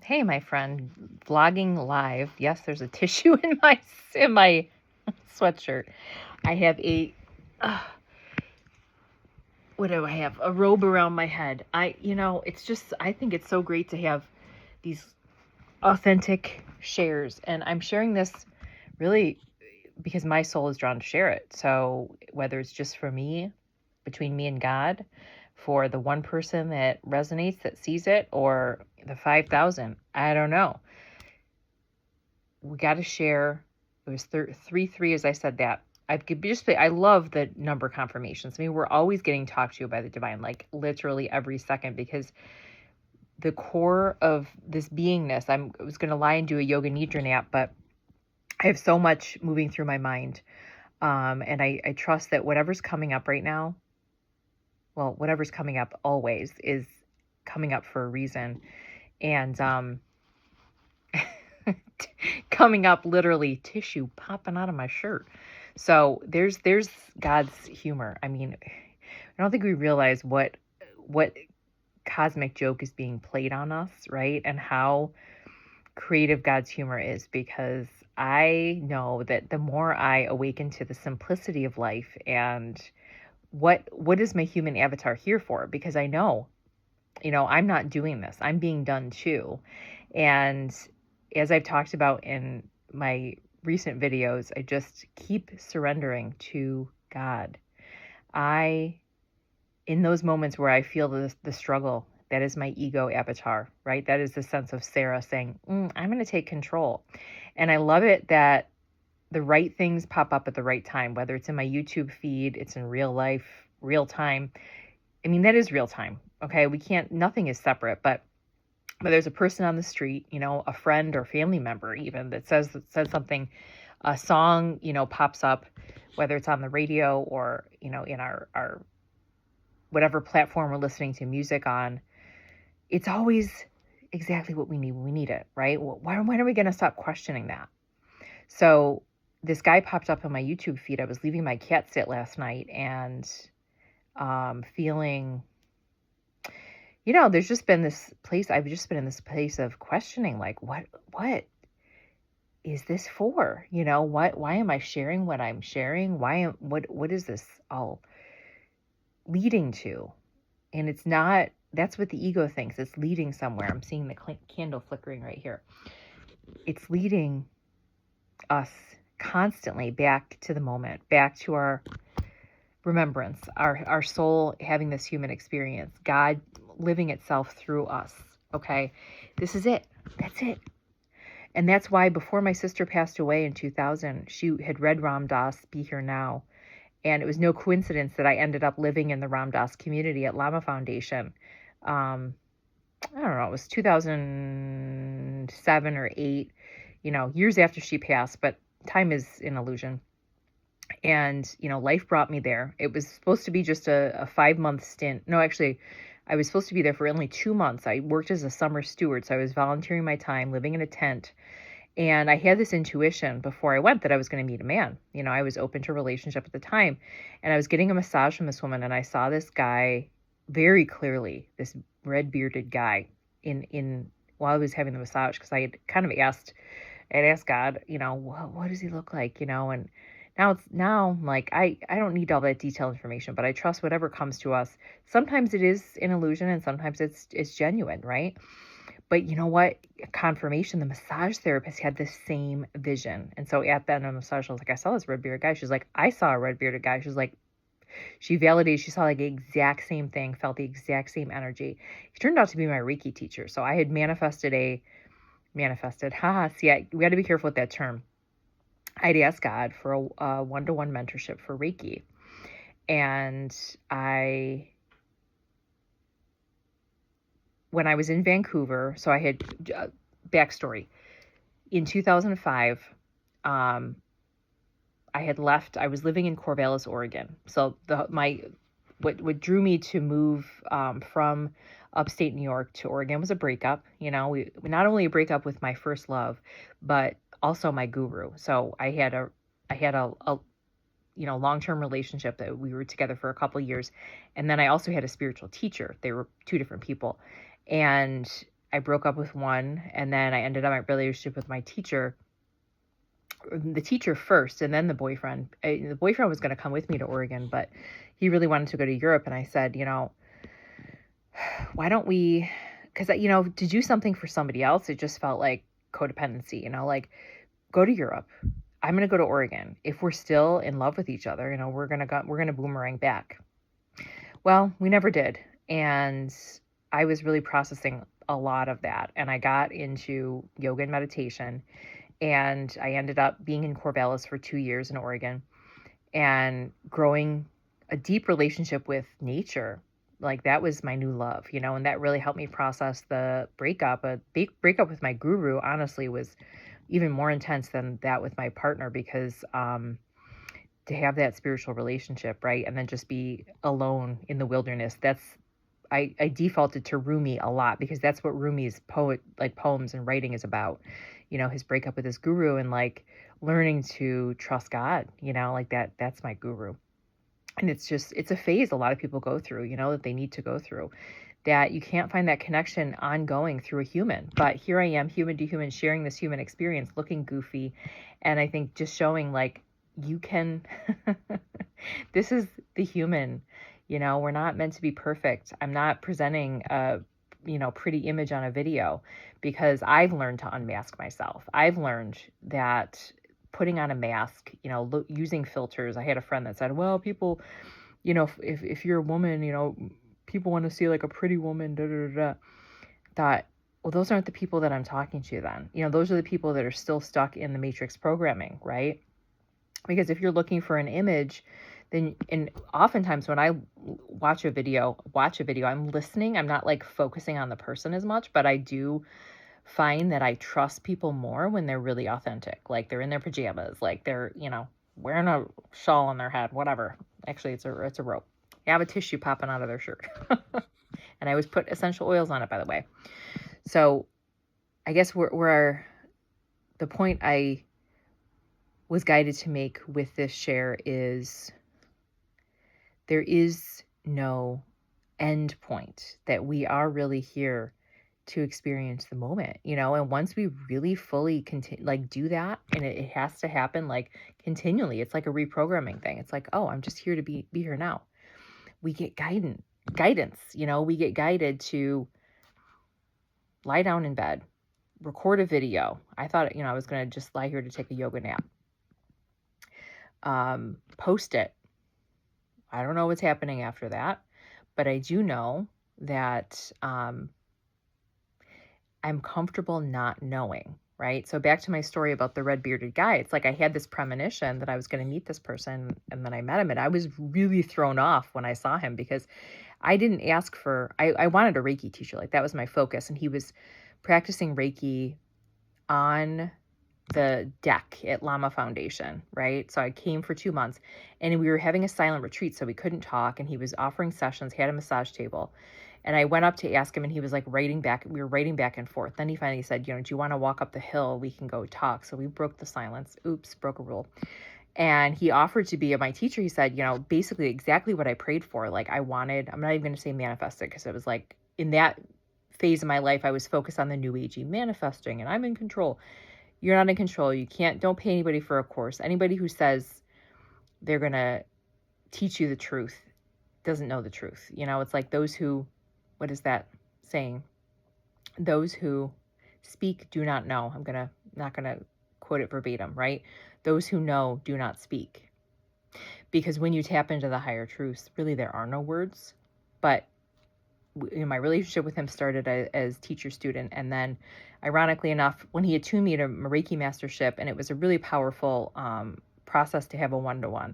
Hey, my friend, vlogging live. Yes, there's a tissue in my sweatshirt. I have uh, what do I have? A robe around my head. It's just I think it's so great to have these authentic shares, and I'm sharing this really because my soul is drawn to share it. So whether it's just for me, between me and God, for the one person that resonates, that sees it, or the 5,000, I don't know. We got to share. It was 3 3 as I said that. I love the number confirmations. I mean, we're always getting talked to by the divine, like literally every second, because the core of this beingness. I was going to lie and do a yoga nidra nap, but I have so much moving through my mind, and I trust that whatever's coming up right now, well, whatever's coming up always is coming up for a reason, and coming up literally tissue popping out of my shirt. So there's God's humor. I mean, I don't think we realize what cosmic joke is being played on us, right? And how creative God's humor is, because I know that the more I awaken to the simplicity of life and what is my human avatar here for? Because I know, I'm not doing this. I'm being done too. And as I've talked about in my recent videos, I just keep surrendering to God. In those moments where I feel the struggle, that is my ego avatar, right? That is the sense of Sarah saying, I'm going to take control. And I love it that the right things pop up at the right time, whether it's in my YouTube feed, it's in real life, real time. I mean, that is real time. Okay. Nothing is separate, but there's a person on the street, a friend or family member even that says something, a song, pops up, whether it's on the radio or, in our whatever platform we're listening to music on. It's always exactly what we need when we need it, right? When are we going to stop questioning that? So this guy popped up on my YouTube feed. I was leaving my cat sit last night and feeling, there's just been this place. I've just been in this place of questioning, like, what is this for? Why am I sharing what I'm sharing? What is this all leading to? And it's not, that's what the ego thinks. It's leading somewhere. I'm seeing the candle flickering right here. It's leading us constantly back to the moment, back to our remembrance, our soul having this human experience, God living itself through us. Okay. This is it. That's it. And that's why before my sister passed away in 2000, she had read Ram Dass, Be Here Now. And it was no coincidence that I ended up living in the Ram Dass community at Lama Foundation. I don't know, it was 2007 or 8, years after she passed, but time is an illusion. And, life brought me there. It was supposed to be just a 5-month stint. No, actually, I was supposed to be there for only 2 months. I worked as a summer steward, so I was volunteering my time, living in a tent. And I had this intuition before I went that I was going to meet a man. I was open to relationship at the time. And I was getting a massage from this woman, and I saw this guy very clearly, this red bearded guy in while I was having the massage, because I had kind of I'd asked God, what does he look like, and now I'm like, I don't need all that detailed information, but I trust whatever comes to us. Sometimes it is an illusion and sometimes it's genuine, right? But you know what? Confirmation, the massage therapist had the same vision. And so at the end of the massage, I was like, I saw this red bearded guy. She's like, I saw a red bearded guy. She's like, she validated, she saw like the exact same thing, felt the exact same energy. He turned out to be my Reiki teacher. So I had haha, see, we got to be careful with that term. I'd asked God for a one-to-one mentorship for Reiki. And when I was in Vancouver, so I had backstory. In 2005, I had left. I was living in Corvallis, Oregon. So what drew me to move from upstate New York to Oregon was a breakup. We not only a breakup with my first love, but also my guru. So I had a long-term relationship that we were together for a couple of years, and then I also had a spiritual teacher. They were two different people, and I broke up with one, and then I ended up my relationship with my teacher, the teacher first, and then the boyfriend. The boyfriend was going to come with me to Oregon, but he really wanted to go to Europe. And I said, why don't we, because, to do something for somebody else, it just felt like codependency, like go to Europe. I'm going to go to Oregon. If we're still in love with each other, we're going to boomerang back. Well, we never did. And I was really processing a lot of that. And I got into yoga and meditation. And I ended up being in Corvallis for 2 years in Oregon and growing a deep relationship with nature. Like that was my new love, and that really helped me process the breakup. A big breakup with my guru, honestly, was even more intense than that with my partner, because to have that spiritual relationship, right, and then just be alone in the wilderness, I defaulted to Rumi a lot, because that's what Rumi's poems and writing is about. His breakup with his guru, and like learning to trust God, like that's my guru. And it's a phase a lot of people go through, that they need to go through, that you can't find that connection ongoing through a human. But here I am, human to human, sharing this human experience, looking goofy. And I think just showing like you can, this is the human, we're not meant to be perfect. I'm not presenting a, pretty image on a video, because I've learned to unmask myself. I've learned that putting on a mask, using filters. I had a friend that said, well, people, if you're a woman, people want to see like a pretty woman, da da da. Thought, well, those aren't the people that I'm talking to then. Those are the people that are still stuck in the matrix programming, right? Because if you're looking for an image, then, and oftentimes when I watch a video, I'm listening. I'm not like focusing on the person as much, but I do find that I trust people more when they're really authentic. Like they're in their pajamas, like they're, wearing a shawl on their head, whatever. Actually, it's a rope. They have a tissue popping out of their shirt. And I always put essential oils on it, by the way. So I guess the point I was guided to make with this share is there is no end point, that we are really here to experience the moment, and once we really fully do that, and it has to happen like continually. It's like a reprogramming thing. It's like, oh, I'm just here to be here now. We get guidance, we get guided to lie down in bed, record a video. I thought, I was going to just lie here to take a yoga nap. Post it. I don't know what's happening after that, but I do know that I'm comfortable not knowing, right? So back to my story about the red bearded guy. It's like I had this premonition that I was going to meet this person, and then I met him, and I was really thrown off when I saw him, because I didn't ask for, I wanted a Reiki teacher. Like that was my focus. And he was practicing Reiki on the deck at Lama Foundation, right? So I came for 2 months, and we were having a silent retreat, so we couldn't talk, and he was offering sessions, he had a massage table. And I went up to ask him, and he was like writing back. We were writing back and forth. Then he finally said, do you want to walk up the hill? We can go talk. So we broke the silence. Oops, broke a rule. And he offered to be my teacher. He said, basically exactly what I prayed for. Like I'm not even going to say manifested, because it was like in that phase of my life, I was focused on the new agey manifesting, and I'm in control. You're not in control. Don't pay anybody for a course. Anybody who says they're going to teach you the truth doesn't know the truth. It's like those who, what is that saying? Those who speak do not know. Not going to quote it verbatim, right? Those who know do not speak. Because when you tap into the higher truths, really there are no words. But my relationship with him started as teacher-student, and then ironically enough, when he attuned me to Reiki mastership, and it was a really powerful process to have a one-to-one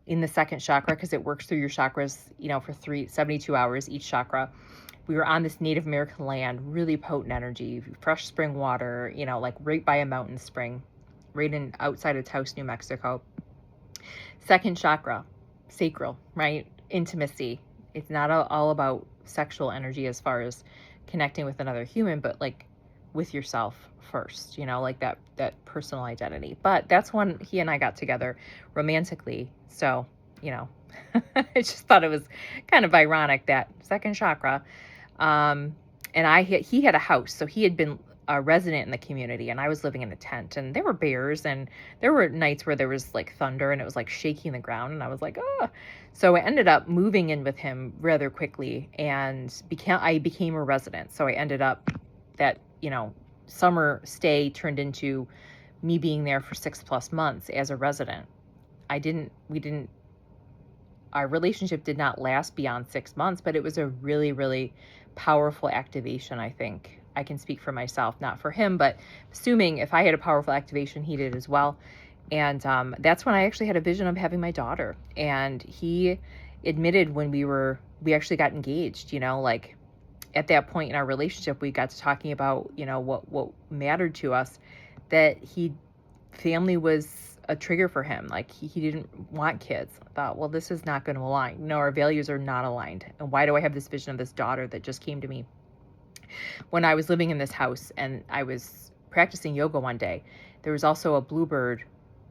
in the second chakra, because it works through your chakras, for 72 hours each chakra. We were on this Native American land, really potent energy, fresh spring water, like right by a mountain spring, right outside of Taos, New Mexico. Second chakra, sacral, right? Intimacy. It's not all about sexual energy as far as connecting with another human, but like with yourself first, like that personal identity. But that's when he and I got together romantically. So, I just thought it was kind of ironic, that second chakra. And he had a house, so he had been a resident in the community, and I was living in a tent, and there were bears, and there were nights where there was like thunder and it was like shaking the ground, and I was like, oh. So I ended up moving in with him rather quickly, and I became a resident. So I ended up that, summer stay turned into me being there for 6+ months as a resident. We didn't Our relationship did not last beyond 6 months, but it was a really, really powerful activation. I think I can speak for myself, not for him, but assuming if I had a powerful activation, he did as well. And that's when I actually had a vision of having my daughter. And he admitted when we actually got engaged, like at that point in our relationship, we got to talking about, what mattered to us, that family was a trigger for him. Like he didn't want kids. I thought, well, this is not going to align. No, our values are not aligned. And why do I have this vision of this daughter that just came to me when I was living in this house and I was practicing yoga one day? There was also a bluebird.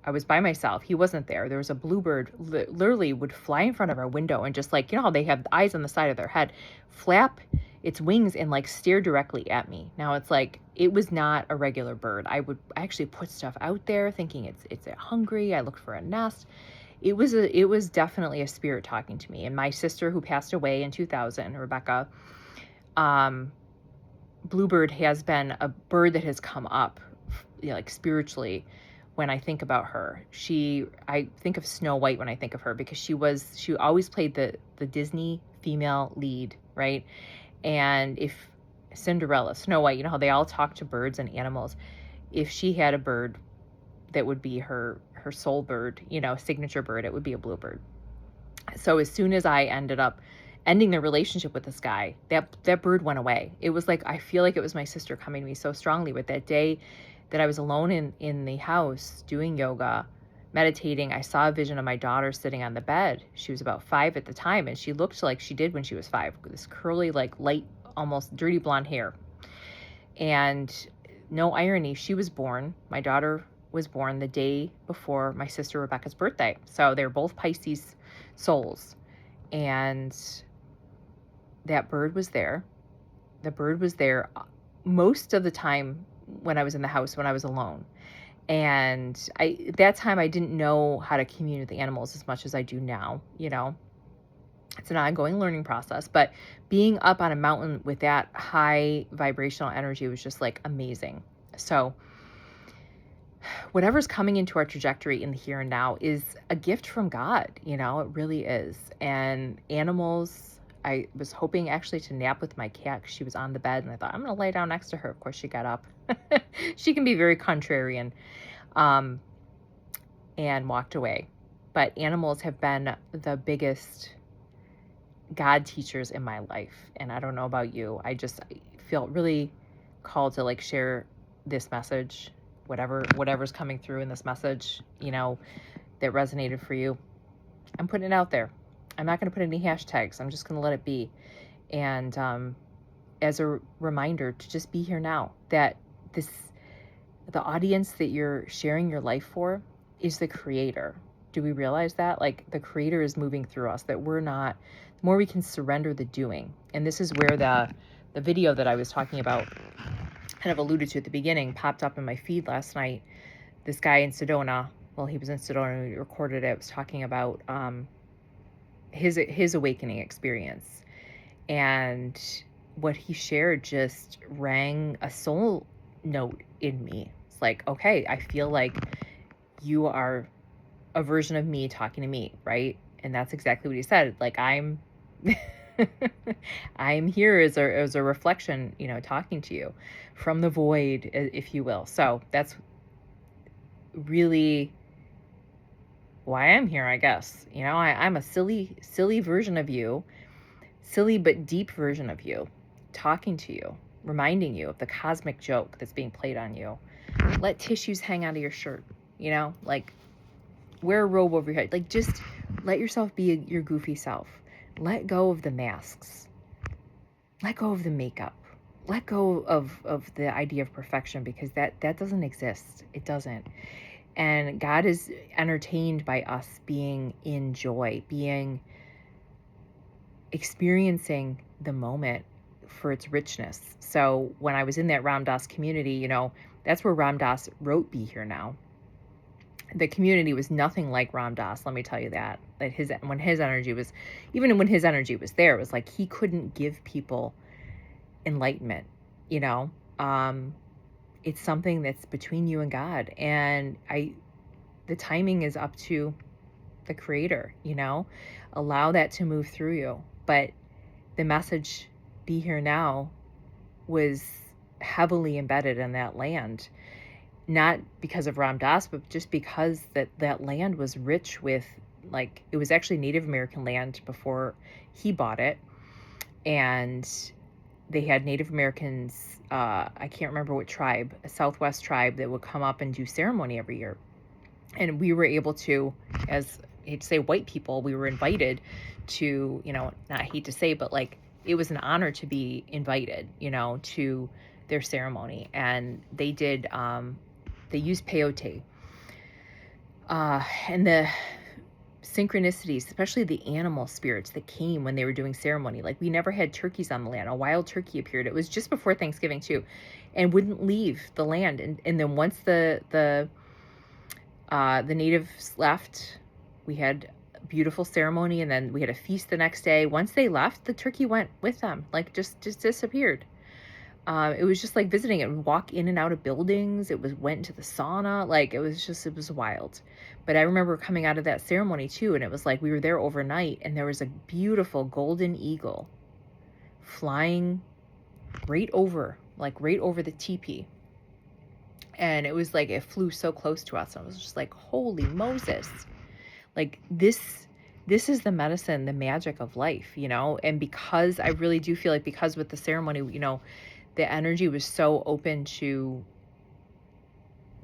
I was by myself. He wasn't there. There was a bluebird literally would fly in front of our window and just like, how they have eyes on the side of their head, flap its wings and like stare directly at me. Now it's like, it was not a regular bird. I actually put stuff out there thinking it's hungry. I looked for a nest. It was definitely a spirit talking to me. And my sister, who passed away in 2000, Rebecca, bluebird has been a bird that has come up, like spiritually. When I think about her, I think of Snow White when I think of her, because she always played the Disney female lead, right? And if Cinderella, Snow White, how they all talk to birds and animals. If she had a bird that would be her soul bird, signature bird, it would be a bluebird. So as soon as I ended up ending the relationship with this guy, that bird went away. It was like, I feel like it was my sister coming to me so strongly. With that day that I was alone in the house doing yoga, meditating, I saw a vision of my daughter sitting on the bed. She was about 5 at the time, and she looked like she did when she was 5. This curly, like light, almost dirty blonde hair. And no irony, my daughter was born the day before my sister Rebecca's birthday. So they're both Pisces souls. And that bird was there. The bird was there most of the time when I was in the house, when I was alone. And at that time, I didn't know how to commune with the animals as much as I do now. It's an ongoing learning process, but being up on a mountain with that high vibrational energy was just like amazing. So whatever's coming into our trajectory in the here and now is a gift from God, it really is. And animals, I was hoping actually to nap with my cat because she was on the bed, and I thought, I'm going to lay down next to her. Of course, she got up. She can be very contrarian, and walked away. But animals have been the biggest God teachers in my life. And I don't know about you. I just feel really called to like share this message, whatever's coming through in this message, that resonated for you. I'm putting it out there. I'm not going to put any hashtags. I'm just going to let it be. And as a reminder to just be here now, that the audience that you're sharing your life for is the creator. Do we realize that? Like the creator is moving through us, that we're not, the more we can surrender the doing. And this is where the video that I was talking about, kind of alluded to at the beginning, popped up in my feed last night. This guy in Sedona, he was in Sedona, he recorded it, was talking about his awakening experience. And what he shared just rang a soul note in me. It's like, okay, I feel like you are a version of me talking to me, right? And that's exactly what he said. Like, I'm here as a reflection, talking to you from the void, if you will. So that's really why I'm here, I guess. I'm a silly version of you, silly but deep version of you, talking to you, reminding you of the cosmic joke that's being played on you. Let tissues hang out of your shirt, like wear a robe over your head. Like, just let yourself be your goofy self. Let go of the masks. Let go of the makeup. Let go of the idea of perfection, because that doesn't exist. It doesn't. And God is entertained by us being in joy, experiencing the moment for its richness. So when I was in that Ram Dass community, that's where Ram Dass wrote Be Here Now. The community was nothing like Ram Dass, let me tell you that. That when his energy was there, it was like he couldn't give people enlightenment, you know. It's something that's between you and God, and the timing is up to the Creator, allow that to move through you. But the message, Be Here Now, was heavily embedded in that land, not because of Ram Dass, but just because that land was rich with, like, it was actually Native American land before he bought it, and they had Native Americans, I can't remember what tribe, a Southwest tribe, that would come up and do ceremony every year. And we were able to, as I hate to say white people, we were invited to, not I hate to say, but like, it was an honor to be invited, to their ceremony. And they did, they used peyote. And the synchronicities, especially the animal spirits that came when they were doing ceremony. Like, we never had turkeys on the land. A wild turkey appeared. It was just before Thanksgiving too, and wouldn't leave the land. And then once the natives left, we had a beautiful ceremony, and then we had a feast the next day. Once they left, the turkey went with them, like just disappeared. It was just like visiting. It would walk in and out of buildings. It went into the sauna. Like, it was wild. But I remember coming out of that ceremony too, and it was like we were there overnight, and there was a beautiful golden eagle flying right over the teepee. And it was like, it flew so close to us. I was just like, holy Moses. Like, this is the medicine, the magic of life, And because I really do feel like, because with the ceremony, the energy was so open to,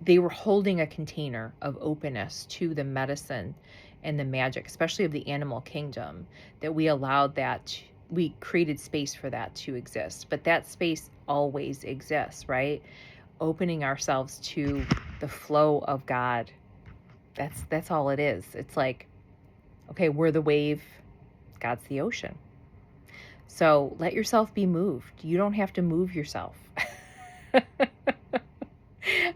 they were holding a container of openness to the medicine and the magic, especially of the animal kingdom, that we allowed that, we created space for that to exist. But that space always exists, right? Opening ourselves to the flow of God. That's all it is. It's like, okay, we're the wave, God's the ocean. So let yourself be moved. You don't have to move yourself.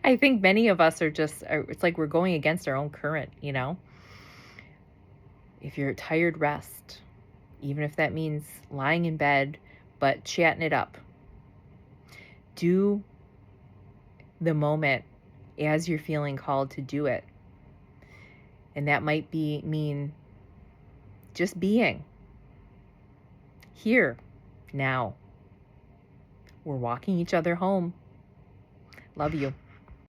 I think many of us it's like we're going against our own current, If you're tired, rest. Even if that means lying in bed, but chatting it up. Do the moment as you're feeling called to do it. And that might mean just being here, now. We're walking each other home. Love you.